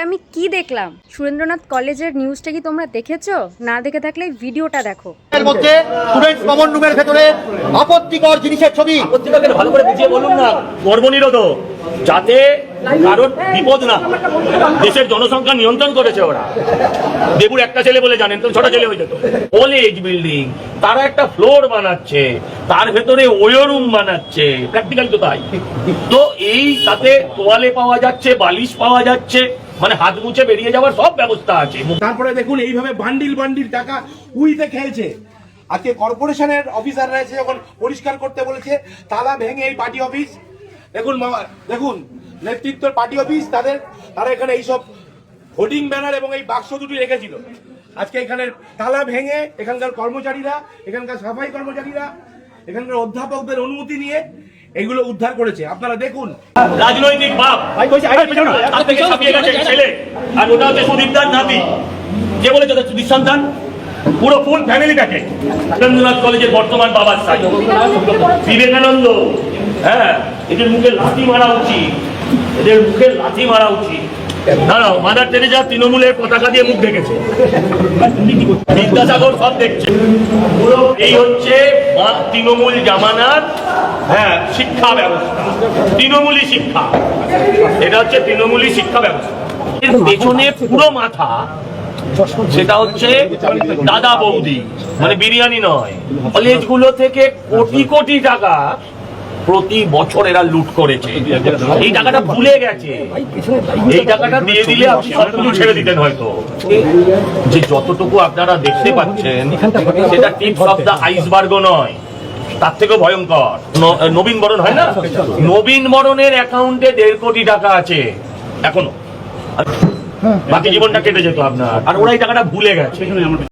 আমি কি দেখলাম? সুরেন্দ্রনাথ কলেজের নিউজটা কি তোমরা দেখেছো? না দেখে থাকলে ভিডিওটা দেখো। এর মধ্যে স্টুডেন্টস কমন রুমের ভেতরে আপত্তিকর জিনিসের ছবি। আপত্তিকরকে ভালো করে বুঝিয়ে বলুন না। গর্ভনিরোধক, যাতে কারোর বিপদ না। দেশের জনসংখ্যা নিয়ন্ত্রণ করেছে ওরা। দেবুর একটা ছেলে বলে জানেন তো, 6টা ছেলে হয়ে যেত। কলেজ বিল্ডিং, তারা একটা ফ্লোর বানাচ্ছে, তার ভেতরে ওয়ো রুম বানাচ্ছে, প্র্যাকটিক্যাল তো তাই। তো এই তাতে তোয়ালে পাওয়া যাচ্ছে, বালিশ পাওয়া যাচ্ছে, মানে হাত মুছে বেরিয়ে যাওয়ার সব ব্যবস্থা আছে। তারপরে দেখুন এইভাবে বান্ডিল বান্ডিল টাকা উইতে খেলছে। আজকে কর্পোরেশনের অফিসাররা এসে যখন পরিষ্কার করতে বলেছে, তালা ভেঙে এই পার্টি অফিস, দেখুন দেখুন নেতৃত্বের পার্টি অফিস, তারা এখানে এইসব হোর্ডিং ব্যানার এবং এই বাক্স দুটি রেখেছিল। আজকে এখানে তালা ভেঙে এখানকার কর্মচারীরা, এখানকার সাফাই কর্মচারীরা, এখানকার অধ্যাপকদের অনুমতি নিয়ে এগুলো উদ্ধার করেছে। আপনারা দেখুন, রাজনৈতিক বাপ তার থেকে ছাপিয়ে গেছে ছেলে, আর ওটা হচ্ছে সুদীপদার নাতি। কে বলেছে ওদের সুদীপ সন্তান? পুরো ফুল ফ্যামিলি প্যাকেজ। সুরেন্দ্রনাথ কলেজের বর্তমান বাবার সাই বিবেকানন্দ। হ্যাঁ, এদের মুখে লাথি মারা উচিত, এদের মুখে লাথি মারা উচিত। দাঁড়াও, মাদার টেরেজা তৃণমূলের পতাকা দিয়ে মুখ দেখেছে, বিদ্যাসাগর সব দেখছে। পুরো এই হচ্ছে তৃণমূল জামানার শিক্ষা ব্যবস্থা, তৃণমূলী শিক্ষা। এটা হচ্ছে তৃণমূলী শিক্ষা ব্যবস্থা। এর পেছনে পুরো মাথা, সেটা হচ্ছে দাদা বৌদি, মানে বিরিয়ানি নয়। কলেজগুলো থেকে কোটি কোটি টাকা প্রতি বছর এরা লুট করেছে। এই টাকাটা ভুলে গেছে। এই টাকাটা দিয়ে দিলে আপনি সবকিছু ছেড়ে দিতেন হয়তো। যে যতটুকু আপনারা দেখতে পাচ্ছেন সেটা টিপস অফ দ্য আইসবার্গও নয়, তার থেকেও ভয়ঙ্কর। নবীন বরণ হয় না, নবীন বরণের অ্যাকাউন্টে 1.5 কোটি টাকা আছে এখনো। বাকি জীবনটা কেটে যেত আপনার, আর ওরা এই টাকাটা ভুলে গেছে।